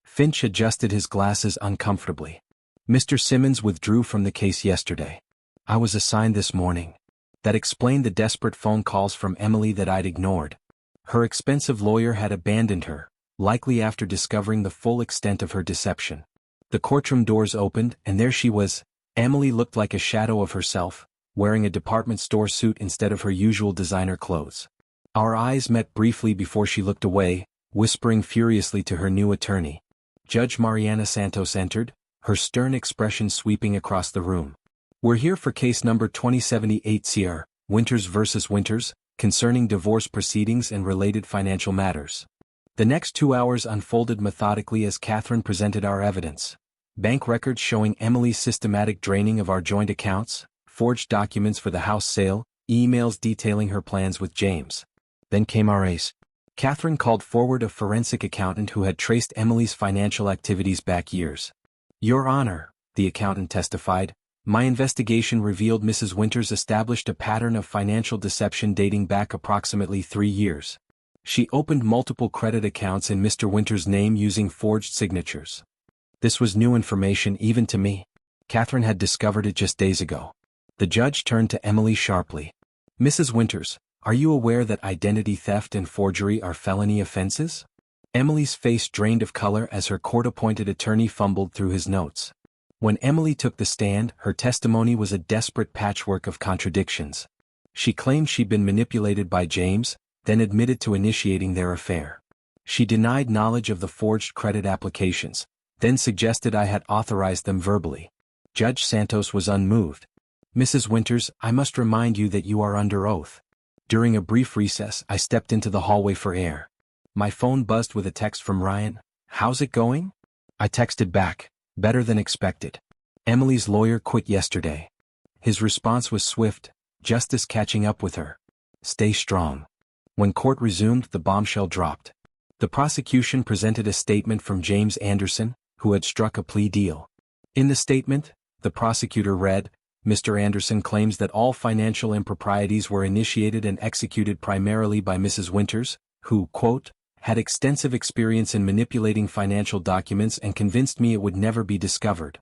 Speaker 1: Finch adjusted his glasses uncomfortably. Mr. Simmons withdrew from the case yesterday. I was assigned this morning. That explained the desperate phone calls from Emily that I'd ignored. Her expensive lawyer had abandoned her, likely after discovering the full extent of her deception. The courtroom doors opened, and there she was. Emily looked like a shadow of herself, wearing a department store suit instead of her usual designer clothes. Our eyes met briefly before she looked away, whispering furiously to her new attorney. Judge Mariana Santos entered, her stern expression sweeping across the room. We're here for case number 2078 CR, Winters vs. Winters, concerning divorce proceedings and related financial matters. The next 2 hours unfolded methodically as Catherine presented our evidence. Bank records showing Emily's systematic draining of our joint accounts, forged documents for the house sale, emails detailing her plans with James. Then came our ace. Catherine called forward a forensic accountant who had traced Emily's financial activities back years. Your Honor, the accountant testified, my investigation revealed Mrs. Winters established a pattern of financial deception dating back approximately 3 years. She opened multiple credit accounts in Mr. Winter's name using forged signatures. This was new information even to me. Catherine had discovered it just days ago. The judge turned to Emily sharply. Mrs. Winters, are you aware that identity theft and forgery are felony offenses? Emily's face drained of color as her court-appointed attorney fumbled through his notes. When Emily took the stand, her testimony was a desperate patchwork of contradictions. She claimed she'd been manipulated by James, then admitted to initiating their affair. She denied knowledge of the forged credit applications, then suggested I had authorized them verbally. Judge Santos was unmoved. Mrs. Winters, I must remind you that you are under oath. During a brief recess, I stepped into the hallway for air. My phone buzzed with a text from Ryan. How's it going? I texted back, better than expected. Emily's lawyer quit yesterday. His response was swift, justice catching up with her. Stay strong. When court resumed, the bombshell dropped. The prosecution presented a statement from James Anderson, who had struck a plea deal. In the statement, the prosecutor read, Mr. Anderson claims that all financial improprieties were initiated and executed primarily by Mrs. Winters, who, quote, had extensive experience in manipulating financial documents and convinced me it would never be discovered.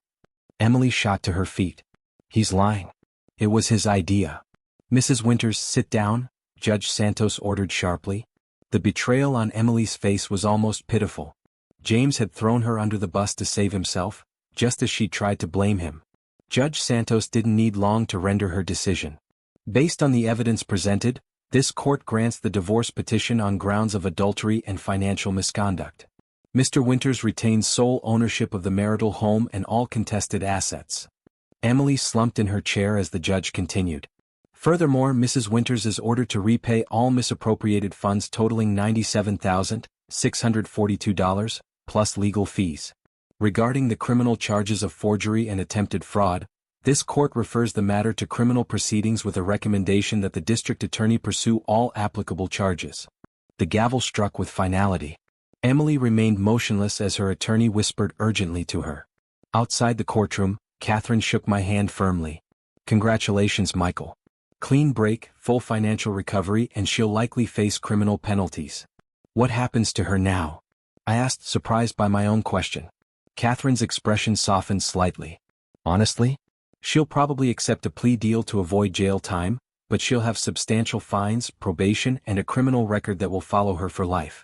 Speaker 1: Emily shot to her feet. He's lying. It was his idea. Mrs. Winters, sit down, Judge Santos ordered sharply. The betrayal on Emily's face was almost pitiful. James had thrown her under the bus to save himself, just as she tried to blame him. Judge Santos didn't need long to render her decision. Based on the evidence presented, this court grants the divorce petition on grounds of adultery and financial misconduct. Mr. Winters retains sole ownership of the marital home and all contested assets. Emily slumped in her chair as the judge continued. Furthermore, Mrs. Winters is ordered to repay all misappropriated funds totaling $97,642, plus legal fees. Regarding the criminal charges of forgery and attempted fraud, this court refers the matter to criminal proceedings with a recommendation that the district attorney pursue all applicable charges. The gavel struck with finality. Emily remained motionless as her attorney whispered urgently to her. Outside the courtroom, Catherine shook my hand firmly. Congratulations, Michael. Clean break, full financial recovery, and she'll likely face criminal penalties. What happens to her now? I asked, surprised by my own question. Catherine's expression softened slightly. Honestly? She'll probably accept a plea deal to avoid jail time, but she'll have substantial fines, probation, and a criminal record that will follow her for life.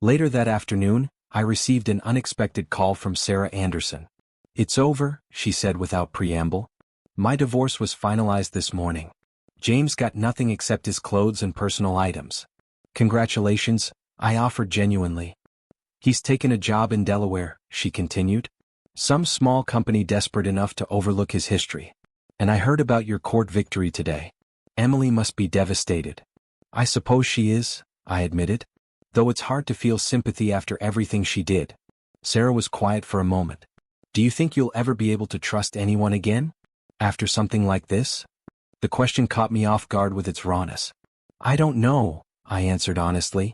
Speaker 1: Later that afternoon, I received an unexpected call from Sarah Anderson. It's over, she said without preamble. My divorce was finalized this morning. James got nothing except his clothes and personal items. Congratulations, I offered genuinely. He's taken a job in Delaware, she continued. Some small company desperate enough to overlook his history. And I heard about your court victory today. Emily must be devastated. I suppose she is, I admitted. Though it's hard to feel sympathy after everything she did. Sarah was quiet for a moment. Do you think you'll ever be able to trust anyone again? After something like this? The question caught me off guard with its rawness. I don't know, I answered honestly.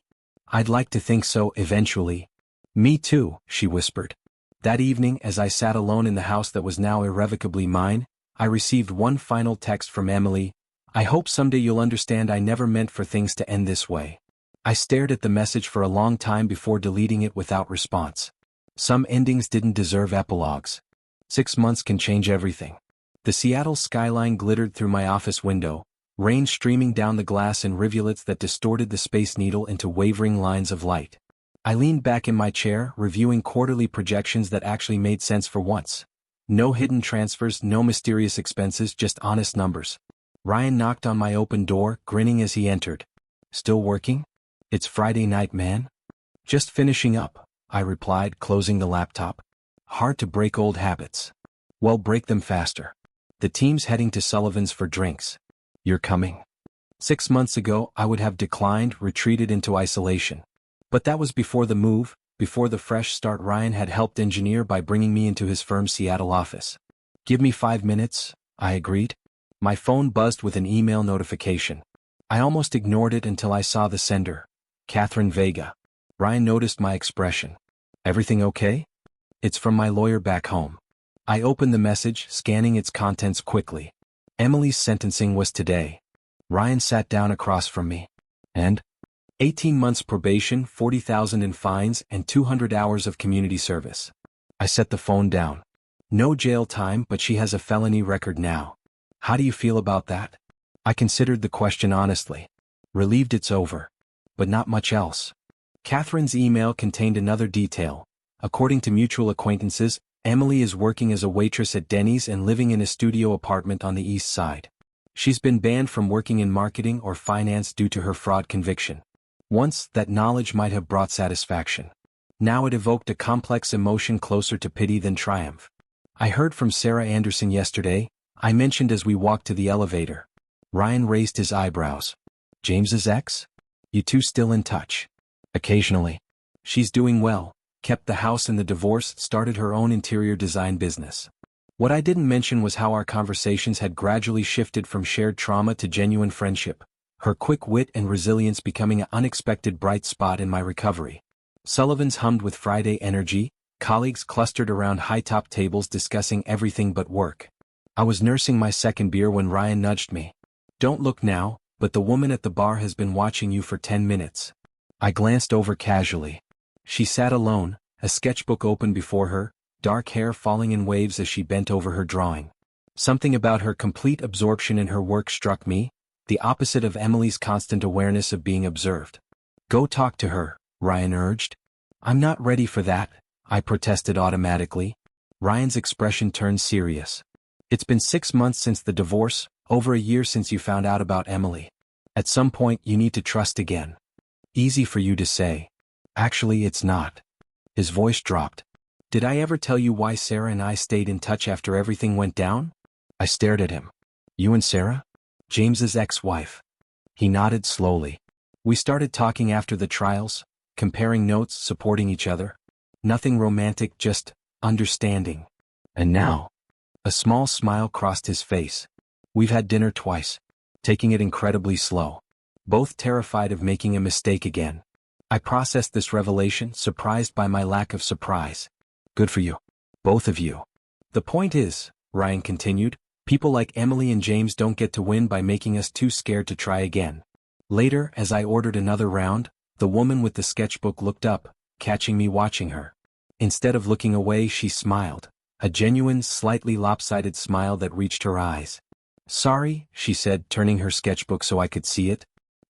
Speaker 1: I'd like to think so eventually. Me too, she whispered. That evening, as I sat alone in the house that was now irrevocably mine, I received one final text from Emily. I hope someday you'll understand I never meant for things to end this way. I stared at the message for a long time before deleting it without response. Some endings didn't deserve epilogues. 6 months can change everything. The Seattle skyline glittered through my office window, rain streaming down the glass in rivulets that distorted the Space Needle into wavering lines of light. I leaned back in my chair, reviewing quarterly projections that actually made sense for once. No hidden transfers, no mysterious expenses, just honest numbers. Ryan knocked on my open door, grinning as he entered. Still working? It's Friday night, man. Just finishing up, I replied, closing the laptop. Hard to break old habits. Well, break them faster. The team's heading to Sullivan's for drinks. You're coming. 6 months ago, I would have declined, retreated into isolation. But that was before the move, before the fresh start Ryan had helped engineer by bringing me into his firm's Seattle office. Give me 5 minutes, I agreed. My phone buzzed with an email notification. I almost ignored it until I saw the sender. Catherine Vega. Ryan noticed my expression. Everything okay? It's from my lawyer back home. I opened the message, scanning its contents quickly. Emily's sentencing was today. Ryan sat down across from me. And? 18 months probation, 40,000 in fines, and 200 hours of community service. I set the phone down. No jail time, but she has a felony record now. How do you feel about that? I considered the question honestly. Relieved it's over. But not much else. Catherine's email contained another detail. According to mutual acquaintances, Emily is working as a waitress at Denny's and living in a studio apartment on the east side. She's been banned from working in marketing or finance due to her fraud conviction. Once, that knowledge might have brought satisfaction. Now it evoked a complex emotion closer to pity than triumph. I heard from Sarah Anderson yesterday, I mentioned as we walked to the elevator. Ryan raised his eyebrows. James's ex? You two still in touch? Occasionally. She's doing well, kept the house and the divorce, started her own interior design business. What I didn't mention was how our conversations had gradually shifted from shared trauma to genuine friendship, her quick wit and resilience becoming an unexpected bright spot in my recovery. Sullivan's hummed with Friday energy, colleagues clustered around high-top tables discussing everything but work. I was nursing my second beer when Ryan nudged me. Don't look now, but the woman at the bar has been watching you for 10 minutes. I glanced over casually. She sat alone, a sketchbook open before her, dark hair falling in waves as she bent over her drawing. Something about her complete absorption in her work struck me, the opposite of Emily's constant awareness of being observed. Go talk to her, Ryan urged. I'm not ready for that, I protested automatically. Ryan's expression turned serious. It's been 6 months since the divorce, over a year since you found out about Emily. At some point you need to trust again. Easy for you to say. Actually, it's not. His voice dropped. Did I ever tell you why Sarah and I stayed in touch after everything went down? I stared at him. You and Sarah? James's ex-wife. He nodded slowly. We started talking after the trials, comparing notes, supporting each other. Nothing romantic, just understanding. And now? A small smile crossed his face. We've had dinner twice, taking it incredibly slow. Both terrified of making a mistake again. I processed this revelation, surprised by my lack of surprise. Good for you. Both of you. The point is, Ryan continued, people like Emily and James don't get to win by making us too scared to try again. Later, as I ordered another round, the woman with the sketchbook looked up, catching me watching her. Instead of looking away, she smiled, a genuine, slightly lopsided smile that reached her eyes. Sorry, she said, turning her sketchbook so I could see it.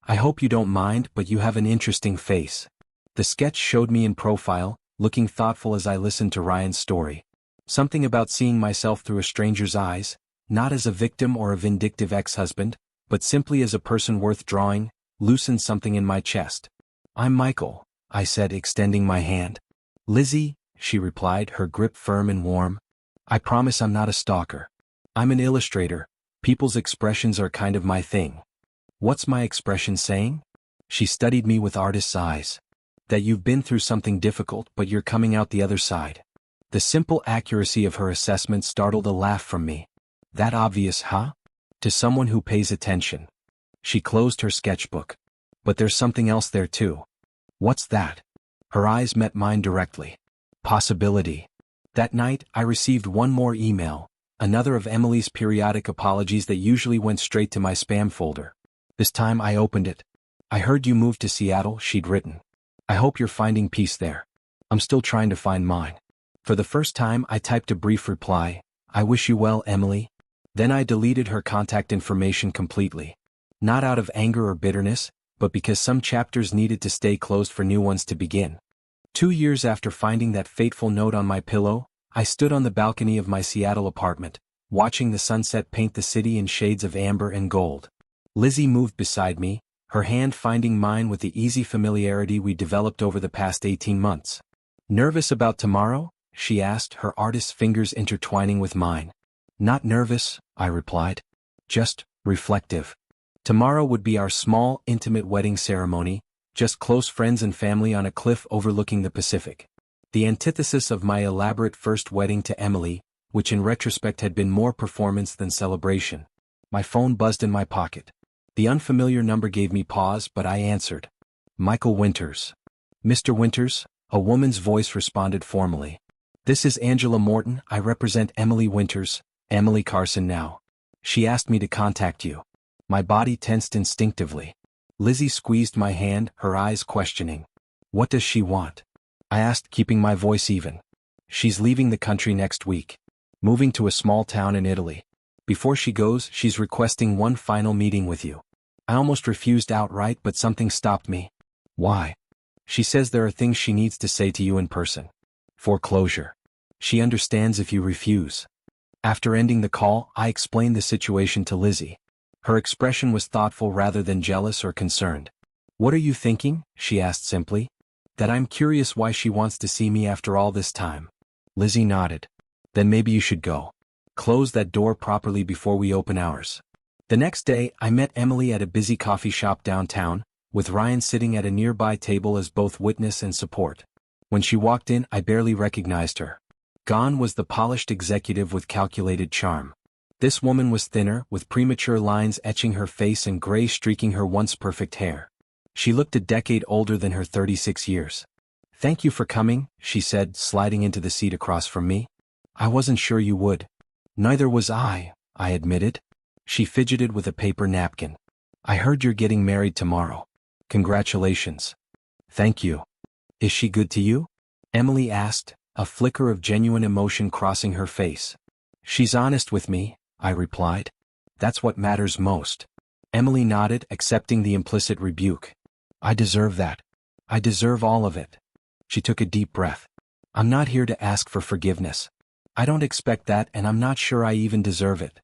Speaker 1: I hope you don't mind, but you have an interesting face. The sketch showed me in profile, looking thoughtful as I listened to Ryan's story. Something about seeing myself through a stranger's eyes, not as a victim or a vindictive ex-husband, but simply as a person worth drawing, loosened something in my chest. I'm Michael, I said, extending my hand. Lizzie, she replied, her grip firm and warm. I promise I'm not a stalker. I'm an illustrator. People's expressions are kind of my thing. What's my expression saying? She studied me with artist's eyes. That you've been through something difficult, but you're coming out the other side. The simple accuracy of her assessment startled a laugh from me. That obvious, huh? To someone who pays attention. She closed her sketchbook. But there's something else there too. What's that? Her eyes met mine directly. Possibility. That night, I received one more email, another of Emily's periodic apologies that usually went straight to my spam folder. This time I opened it. I heard you moved to Seattle, she'd written. I hope you're finding peace there. I'm still trying to find mine. For the first time, I typed a brief reply. I wish you well, Emily. Then I deleted her contact information completely. Not out of anger or bitterness, but because some chapters needed to stay closed for new ones to begin. 2 years after finding that fateful note on my pillow, I stood on the balcony of my Seattle apartment, watching the sunset paint the city in shades of amber and gold. Lizzie moved beside me, her hand finding mine with the easy familiarity we developed over the past 18 months. Nervous about tomorrow? She asked, her artist's fingers intertwining with mine. Not nervous, I replied. Just reflective. Tomorrow would be our small, intimate wedding ceremony, just close friends and family on a cliff overlooking the Pacific. The antithesis of my elaborate first wedding to Emily, which in retrospect had been more performance than celebration. My phone buzzed in my pocket. The unfamiliar number gave me pause, but I answered. Michael Winters. Mr. Winters, a woman's voice responded formally. This is Angela Morton, I represent Emily Winters, Emily Carson now. She asked me to contact you. My body tensed instinctively. Lizzie squeezed my hand, her eyes questioning. What does she want? I asked, keeping my voice even. She's leaving the country next week. Moving to a small town in Italy. Before she goes, she's requesting one final meeting with you. I almost refused outright, but something stopped me. Why? She says there are things she needs to say to you in person. For closure. She understands if you refuse. After ending the call, I explained the situation to Lizzie. Her expression was thoughtful rather than jealous or concerned. What are you thinking? She asked simply. That I'm curious why she wants to see me after all this time. Lizzie nodded. Then maybe you should go. Close that door properly before we open ours. The next day, I met Emily at a busy coffee shop downtown, with Ryan sitting at a nearby table as both witness and support. When she walked in, I barely recognized her. Gone was the polished executive with calculated charm. This woman was thinner, with premature lines etching her face and gray streaking her once perfect hair. She looked a decade older than her 36 years. Thank you for coming, she said, sliding into the seat across from me. I wasn't sure you would. Neither was I admitted. She fidgeted with a paper napkin. I heard you're getting married tomorrow. Congratulations. Thank you. Is she good to you? Emily asked, a flicker of genuine emotion crossing her face. She's honest with me, I replied. That's what matters most. Emily nodded, accepting the implicit rebuke. I deserve that. I deserve all of it. She took a deep breath. I'm not here to ask for forgiveness. I don't expect that, and I'm not sure I even deserve it.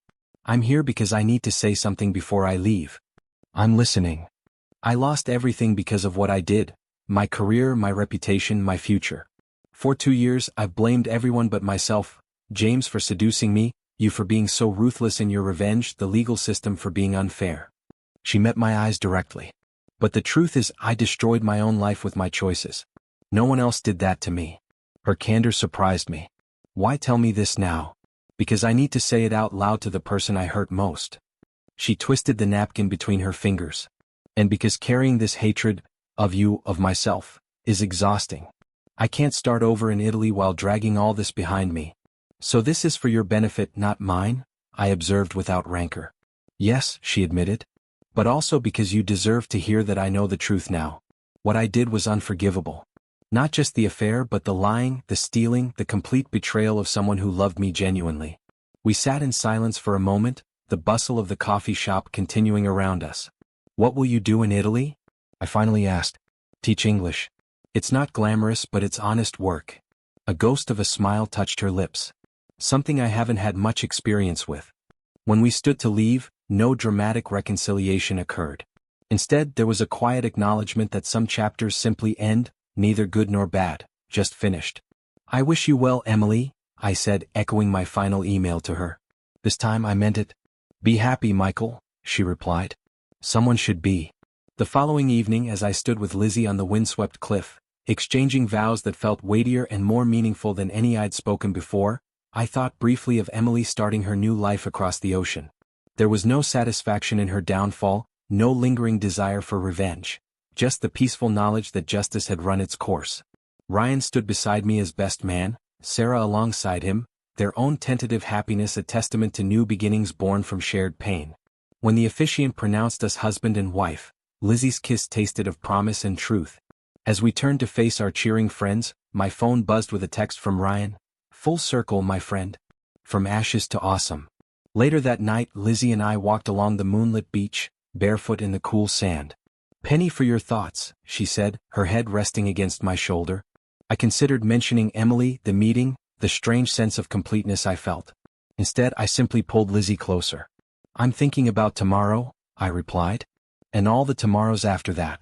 Speaker 1: I'm here because I need to say something before I leave. I'm listening. I lost everything because of what I did. My career, my reputation, my future. For 2 years, I've blamed everyone but myself. James for seducing me, you for being so ruthless in your revenge, the legal system for being unfair. She met my eyes directly. But the truth is, I destroyed my own life with my choices. No one else did that to me. Her candor surprised me. Why tell me this now? Because I need to say it out loud to the person I hurt most. She twisted the napkin between her fingers. And because carrying this hatred, of you, of myself, is exhausting. I can't start over in Italy while dragging all this behind me. So this is for your benefit, not mine? I observed without rancor. Yes, she admitted. But also because you deserve to hear that I know the truth now. What I did was unforgivable. Not just the affair, but the lying, the stealing, the complete betrayal of someone who loved me genuinely. We sat in silence for a moment, the bustle of the coffee shop continuing around us. What will you do in Italy? I finally asked. Teach English. It's not glamorous, but it's honest work. A ghost of a smile touched her lips. Something I haven't had much experience with. When we stood to leave, no dramatic reconciliation occurred. Instead, there was a quiet acknowledgement that some chapters simply end, neither good nor bad, just finished. I wish you well, Emily, I said, echoing my final email to her. This time I meant it. Be happy, Michael, she replied. Someone should be. The following evening, as I stood with Lizzie on the windswept cliff, exchanging vows that felt weightier and more meaningful than any I'd spoken before, I thought briefly of Emily starting her new life across the ocean. There was no satisfaction in her downfall, no lingering desire for revenge. Just the peaceful knowledge that justice had run its course. Ryan stood beside me as best man, Sarah alongside him, their own tentative happiness a testament to new beginnings born from shared pain. When the officiant pronounced us husband and wife, Lizzie's kiss tasted of promise and truth. As we turned to face our cheering friends, my phone buzzed with a text from Ryan. Full circle, my friend. From ashes to awesome. Later that night, Lizzie and I walked along the moonlit beach, barefoot in the cool sand. Penny for your thoughts, she said, her head resting against my shoulder. I considered mentioning Emily, the meeting, the strange sense of completeness I felt. Instead, I simply pulled Lizzie closer. I'm thinking about tomorrow, I replied. And all the tomorrows after that.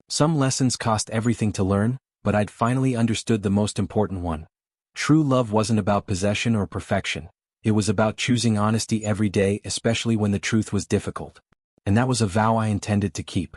Speaker 1: Some lessons cost everything to learn, but I'd finally understood the most important one. True love wasn't about possession or perfection. It was about choosing honesty every day, especially when the truth was difficult. And that was a vow I intended to keep.